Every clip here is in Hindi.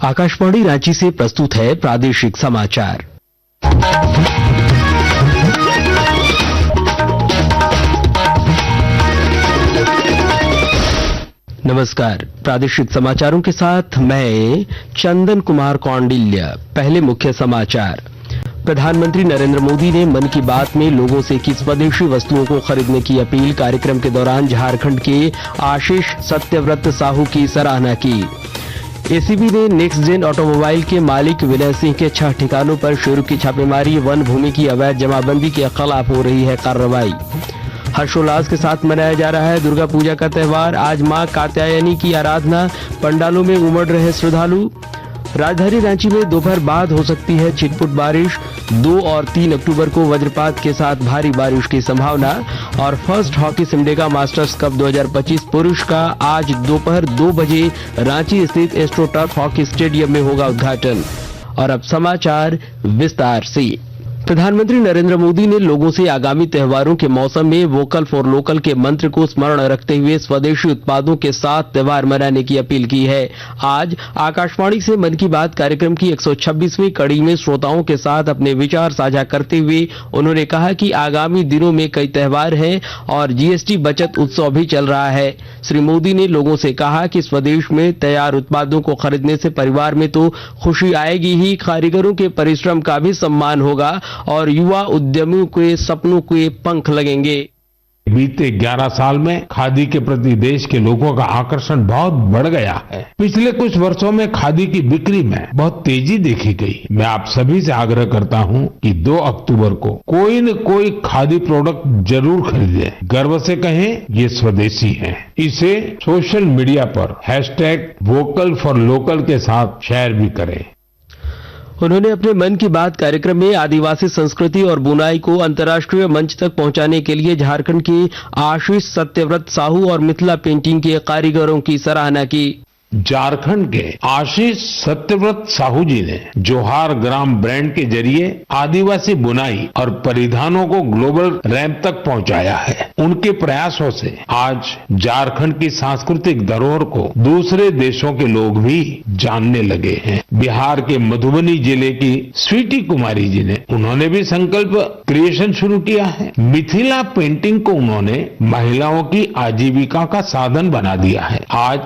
आकाशवाणी रांची से प्रस्तुत है प्रादेशिक समाचार। नमस्कार, प्रादेशिक समाचारों के साथ मैं चंदन कुमार कौंडिल्य। पहले मुख्य समाचार। प्रधानमंत्री नरेंद्र मोदी ने मन की बात में लोगों से की स्वदेशी वस्तुओं को खरीदने की अपील। कार्यक्रम के दौरान झारखंड के आशीष सत्यव्रत साहू की सराहना की। एसीबी ने नेक्स्ट जेन ऑटोमोबाइल के मालिक विनय सिंह के 6 ठिकानों पर शुरू की छापेमारी। वन भूमि की अवैध जमाबंदी के खिलाफ हो रही है कार्रवाई। हर्षोल्लास के साथ मनाया जा रहा है दुर्गा पूजा का त्योहार। आज मां कात्यायनी की आराधना, पंडालों में उमड़ रहे श्रद्धालु। राजधानी रांची में दोपहर बाद हो सकती है छिटपुट बारिश। 2 और 3 अक्टूबर को वज्रपात के साथ भारी बारिश की संभावना। और first hockey Simdega masters cup 2025 पुरुष का आज दोपहर 2 बजे रांची स्थित एस्ट्रोटर्फ हॉकी स्टेडियम में होगा उद्घाटन। और अब समाचार विस्तार से। प्रधानमंत्री नरेंद्र मोदी ने लोगों से आगामी त्योहारों के मौसम में वोकल फॉर लोकल के मंत्र को स्मरण रखते हुए स्वदेशी उत्पादों के साथ त्योहार मनाने की अपील की है। आज आकाशवाणी से मन की बात कार्यक्रम की 126वीं कड़ी में श्रोताओं के साथ अपने विचार साझा करते हुए उन्होंने कहा कि आगामी दिनों में कई त्योहार हैं और जीएसटी बचत उत्सव भी चल रहा है। श्री मोदी ने लोगों से कहा कि स्वदेश में तैयार उत्पादों को खरीदने से परिवार में तो खुशी आएगी ही, कारीगरों के परिश्रम का भी सम्मान होगा और युवा उद्यमियों के सपनों के पंख लगेंगे। बीते 11 साल में खादी के प्रति देश के लोगों का आकर्षण बहुत बढ़ गया है। पिछले कुछ वर्षों में खादी की बिक्री में बहुत तेजी देखी गई। मैं आप सभी से आग्रह करता हूं कि 2 अक्टूबर को कोई न कोई खादी प्रोडक्ट जरूर खरीदें। गर्व से कहें ये स्वदेशी है। इसे सोशल मीडिया पर #वोकल फॉर लोकल के साथ शेयर भी करें। उन्होंने अपने मन की बात कार्यक्रम में आदिवासी संस्कृति और बुनाई को अंतर्राष्ट्रीय मंच तक पहुंचाने के लिए झारखंड के आशीष सत्यव्रत साहू और मिथिला पेंटिंग के कारीगरों की सराहना की। झारखंड के आशीष सत्यव्रत साहू जी ने जोहार ग्राम ब्रांड के जरिए आदिवासी बुनाई और परिधानों को ग्लोबल रैंप तक पहुंचाया है। उनके प्रयासों से आज झारखंड की सांस्कृतिक धरोहर को दूसरे देशों के लोग भी जानने लगे हैं। बिहार के मधुबनी जिले की स्वीटी कुमारी जी ने उन्होंने भी संकल्प क्रिएशन शुरू किया है। मिथिला पेंटिंग को उन्होंने महिलाओं की आजीविका का साधन बना दिया है। आज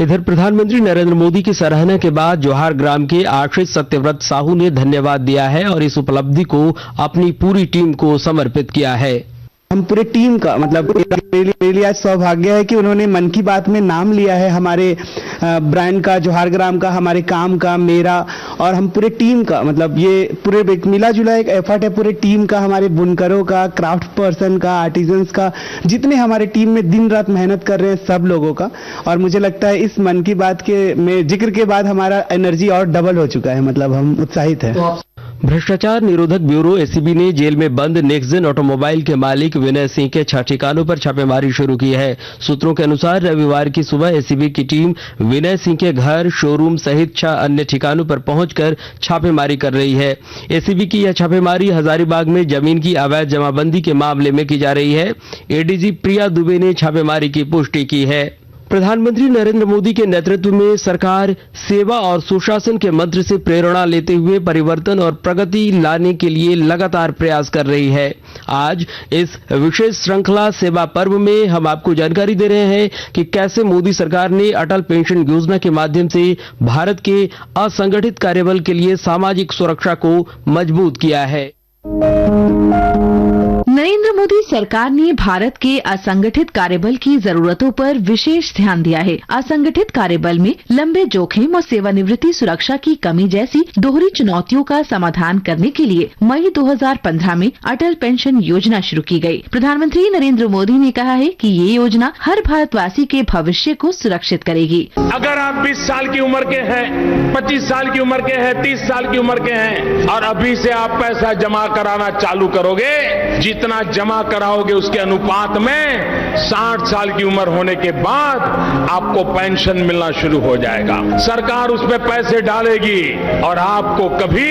इधर प्रधानमंत्री नरेंद्र मोदी की सराहना के बाद जोहार ग्राम के आशीष सत्यव्रत साहू ने धन्यवाद दिया है और इस उपलब्धि को अपनी पूरी टीम को समर्पित किया है। हम पूरे टीम का मेरे लिए आज सौभाग्य है कि उन्होंने मन की बात में नाम लिया है हमारे ब्रांड का, जोहार ग्राम का, हमारे काम का, मेरा और हम पूरे टीम का, ये पूरे मिला जुला एक एफर्ट है पूरे टीम का, हमारे बुनकरों का, क्राफ्ट पर्सन का, आर्टिजन्स का, जितने हमारे टीम में दिन रात मेहनत कर रहे हैं सब लोगों का। और मुझे लगता है इस मन की बात के में जिक्र के बाद हमारा एनर्जी और डबल हो चुका है। हम उत्साहित हैं। भ्रष्टाचार निरोधक ब्यूरो एसीबी ने जेल में बंद नेक्स्ट जेन ऑटोमोबाइल के मालिक विनय सिंह के 6 ठिकानों पर छापेमारी शुरू की है। सूत्रों के अनुसार रविवार की सुबह एसीबी की टीम विनय सिंह के घर, शोरूम सहित 6 अन्य ठिकानों पर पहुंचकर छापेमारी कर रही है। एसीबी की यह छापेमारी हजारीबाग में जमीन की अवैध जमाबंदी के मामले में की जा रही है। एडीजी प्रिया दुबे ने छापेमारी की पुष्टि की है। प्रधानमंत्री नरेंद्र मोदी के नेतृत्व में सरकार सेवा और सुशासन के मंत्र से प्रेरणा लेते हुए परिवर्तन और प्रगति लाने के लिए लगातार प्रयास कर रही है। आज इस विशेष श्रृंखला सेवा पर्व में हम आपको जानकारी दे रहे हैं कि कैसे मोदी सरकार ने अटल पेंशन योजना के माध्यम से भारत के असंगठित कार्यबल के लिए सामाजिक सुरक्षा को मजबूत किया है। नरेंद्र मोदी सरकार ने भारत के असंगठित कार्यबल की जरूरतों पर विशेष ध्यान दिया है। असंगठित कार्यबल में लंबे जोखिम और सेवानिवृत्ति सुरक्षा की कमी जैसी दोहरी चुनौतियों का समाधान करने के लिए मई 2015 में अटल पेंशन योजना शुरू की गई। प्रधानमंत्री नरेंद्र मोदी ने कहा है कि ये योजना हर भारतवासी के भविष्य को सुरक्षित करेगी। अगर आप 20 साल की उम्र के हैं, 25 साल की उम्र के हैं, 30 साल की उम्र के हैं और अभी से आप पैसा जमा कराना चालू करोगे, जितना जितना जमा कराओगे उसके अनुपात में 60 साल की उम्र होने के बाद आपको पेंशन मिलना शुरू हो जाएगा। सरकार उसमें पैसे डालेगी और आपको कभी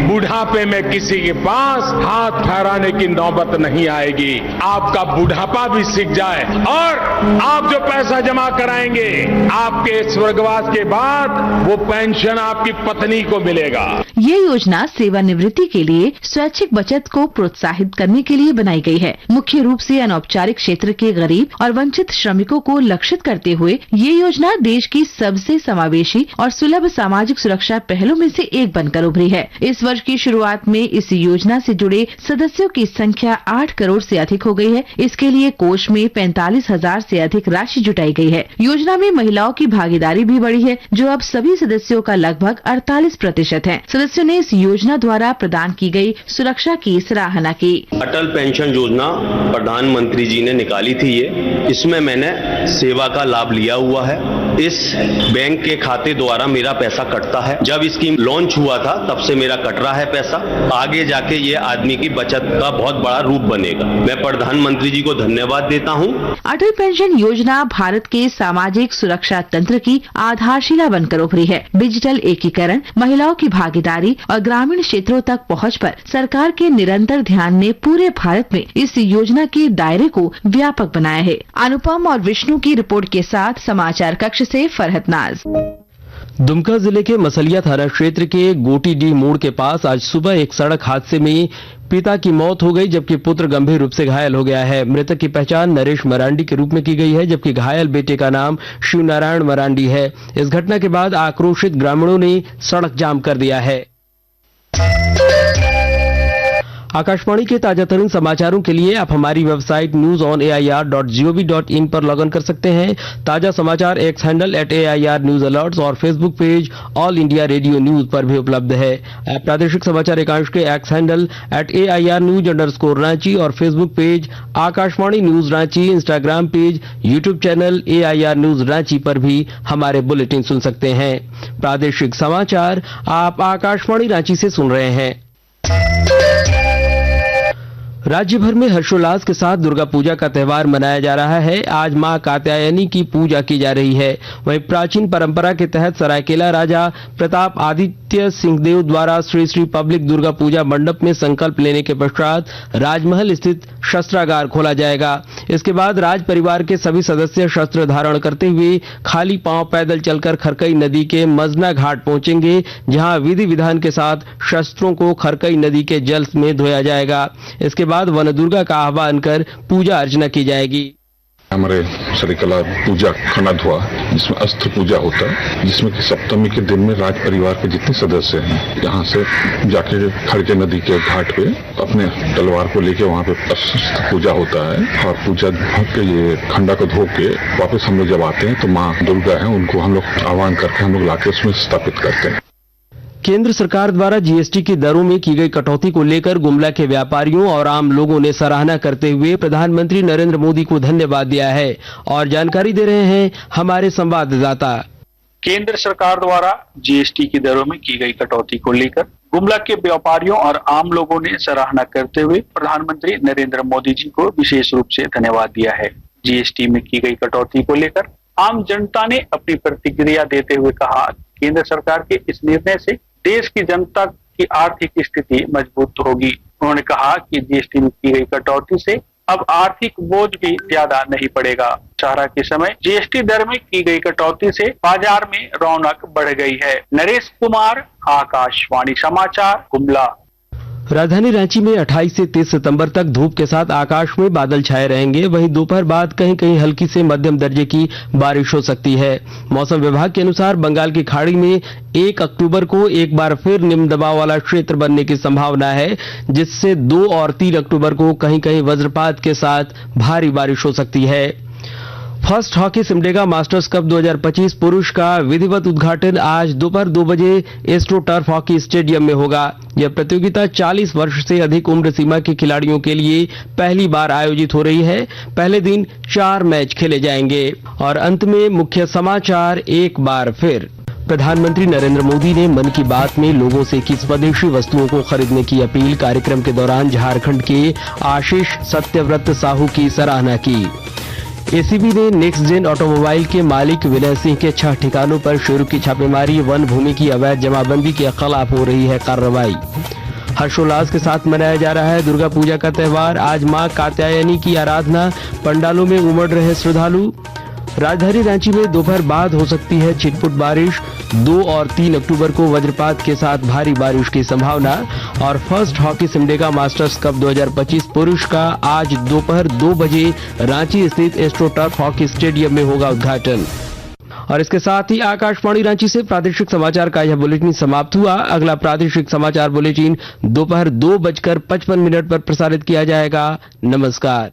बुढ़ापे में किसी के पास हाथ फहराने की नौबत नहीं आएगी। आपका बुढ़ापा भी सीख जाए और आप जो पैसा जमा कराएंगे आपके स्वर्गवास के बाद वो पेंशन आपकी पत्नी को मिलेगा। ये योजना सेवानिवृत्ति के लिए स्वैच्छिक बचत को प्रोत्साहित करने के लिए बनाई गई है। मुख्य रूप से अनौपचारिक क्षेत्र के गरीब और वंचित श्रमिकों को लक्षित करते हुए ये योजना देश की सबसे समावेशी और सुलभ सामाजिक सुरक्षा पहलों में से एक बनकर उभरी है। इस वर्ष की शुरुआत में इस योजना से जुड़े सदस्यों की संख्या 8 करोड़ से अधिक हो गई है। इसके लिए कोष में 45,000 से अधिक राशि जुटाई गई है। योजना में महिलाओं की भागीदारी भी बढ़ी है, जो अब सभी सदस्यों का लगभग 48% है। सदस्यों ने इस योजना द्वारा प्रदान की गई सुरक्षा की सराहना की। अटल पेंशन योजना प्रधानमंत्री जी ने निकाली थी। इसमें मैंने सेवा का लाभ लिया हुआ है। इस बैंक के खाते द्वारा मेरा पैसा कटता है। जब स्कीम लॉन्च हुआ था तब से मेरा कट रहा है पैसा। आगे जाके ये आदमी की बचत का बहुत बड़ा रूप बनेगा। मैं प्रधानमंत्री जी को धन्यवाद देता हूँ। अटल पेंशन योजना भारत के सामाजिक सुरक्षा तंत्र की आधारशिला बनकर उभरी है। डिजिटल एकीकरण, महिलाओं की भागीदारी और ग्रामीण क्षेत्रों तक पहुंच पर सरकार के निरंतर ध्यान ने पूरे भारत में इस योजना के दायरे को व्यापक बनाया है। अनुपम और विष्णु की रिपोर्ट के साथ समाचार कक्ष से फरहत नाज। दुमका जिले के मसलिया थाना क्षेत्र के गोटीडीह मोड़ के पास आज सुबह एक सड़क हादसे में पिता की मौत हो गई, जबकि पुत्र गंभीर रूप से घायल हो गया है। मृतक की पहचान नरेश मरांडी के रूप में की गई है, जबकि घायल बेटे का नाम शिवनारायण मरांडी है। इस घटना के बाद आक्रोशित ग्रामीणों ने सड़क जाम कर दिया है। आकाशवाणी के ताजा तरीन समाचारों के लिए आप हमारी वेबसाइट newsonair.gov.in पर लॉग इन कर सकते हैं। ताजा समाचार X handle @AIR news alerts और Facebook page All India Radio News पर भी उपलब्ध है। प्रादेशिक समाचार एकांश के एक्स हैंडल @AIR न्यूज_रांची और Facebook page Akashvani news Ranchi, Instagram page, YouTube channel AIR news Ranchi पर भी हमारे बुलेटिन सुन सकते हैं। प्रादेशिक समाचार आप आकाशवाणी रांची से सुन रहे हैं। राज्य भर में हर्षोल्लास के साथ दुर्गा पूजा का त्यौहार मनाया जा रहा है। आज मां कात्यायनी की पूजा की जा रही है। वहीं प्राचीन परंपरा के तहत सरायकेला राजा प्रताप आदित्य सिंहदेव द्वारा श्री श्री पब्लिक दुर्गा पूजा मंडप में संकल्प लेने के पश्चात राजमहल स्थित शस्त्रागार खोला जाएगा। इसके बाद राज परिवार के सभी सदस्य शस्त्र धारण करते हुए खाली पांव पैदल चलकर खरकई नदी के मजना घाट पहुंचेंगे, जहां विधि विधान के साथ शस्त्रों को खरकई नदी के जल में धोया जाएगा। इसके बाद वन दुर्गा का आह्वान कर पूजा अर्चना की जाएगी। हमारे सरिकला पूजा खंड हुआ, जिसमें अस्त्र पूजा होता है, जिसमें कि सप्तमी के दिन में राज परिवार के जितने सदस्य हैं यहाँ से जाके खड़के नदी के घाट पे अपने तलवार को लेके वहाँ पे अस्त्र पूजा होता है और पूजा के ये खंडा को धो के वापस हम लोग जब आते हैं तो माँ दुर्गा है उनको हम लोग आह्वान करके हम लोग लाके उसमें स्थापित करते हैं। केंद्र सरकार द्वारा जीएसटी की दरों में की गई कटौती को लेकर गुमला के व्यापारियों और आम लोगों ने सराहना करते हुए प्रधानमंत्री नरेंद्र मोदी को धन्यवाद दिया है और जानकारी दे रहे हैं हमारे संवाददाता। केंद्र सरकार द्वारा जीएसटी की दरों में की गई कटौती को लेकर गुमला के व्यापारियों और आम लोगों ने सराहना करते हुए प्रधानमंत्री नरेंद्र मोदी जी को विशेष रूप से धन्यवाद दिया है। जीएसटी में की गई कटौती को लेकर आम जनता ने अपनी प्रतिक्रिया देते हुए कहा, केंद्र सरकार के इस निर्णय से देश की जनता की आर्थिक स्थिति मजबूत होगी। उन्होंने कहा कि जीएसटी में की गई कटौती से अब आर्थिक बोझ भी ज्यादा नहीं पड़ेगा। दशहरा के समय जीएसटी दर में की गई कटौती से बाजार में रौनक बढ़ गई है। नरेश कुमार, आकाशवाणी समाचार, गुमला। राजधानी रांची में 28 से 30 सितंबर तक धूप के साथ आकाश में बादल छाए रहेंगे। वहीं दोपहर बाद कहीं कहीं हल्की से मध्यम दर्जे की बारिश हो सकती है। मौसम विभाग के अनुसार बंगाल की खाड़ी में 1 अक्टूबर को एक बार फिर निम्न दबाव वाला क्षेत्र बनने की संभावना है, जिससे 2 और 3 अक्टूबर को कहीं कहीं वज्रपात के साथ भारी बारिश हो सकती है। First hockey Simdega masters cup 2025 पुरुष का विधिवत उद्घाटन आज दोपहर 2 बजे एस्ट्रो टर्फ हॉकी स्टेडियम में होगा। यह प्रतियोगिता 40 वर्ष से अधिक उम्र सीमा के खिलाड़ियों के लिए पहली बार आयोजित हो रही है। पहले दिन 4 मैच खेले जाएंगे। और अंत में मुख्य समाचार एक बार फिर। प्रधानमंत्री नरेंद्र मोदी ने मन की बात में लोगों से की स्वदेशी वस्तुओं को खरीदने की अपील। कार्यक्रम के दौरान झारखंड के आशीष सत्यव्रत साहू की सराहना की। एसीबी ने नेक्स्ट जेन ऑटोमोबाइल के मालिक विनय सिंह के 6 ठिकानों पर शुरू की छापेमारी। वन भूमि की अवैध जमाबंदी के खिलाफ हो रही है कार्रवाई। हर्षोल्लास के साथ मनाया जा रहा है दुर्गा पूजा का त्योहार। आज मां कात्यायनी की आराधना, पंडालों में उमड़ रहे श्रद्धालु। राजधानी रांची में दोपहर बाद हो सकती है छिटपुट बारिश। 2 और 3 अक्टूबर को वज्रपात के साथ भारी बारिश की संभावना। और first hockey Simdega masters cup 2025 पुरुष का आज दोपहर 2 बजे रांची स्थित एस्ट्रोटर्फ हॉकी स्टेडियम में होगा उद्घाटन। और इसके साथ ही आकाशवाणी रांची से प्रादेशिक समाचार का यह बुलेटिन समाप्त हुआ। अगला प्रादेशिक समाचार बुलेटिन दोपहर 2:55 पर प्रसारित किया जाएगा। नमस्कार।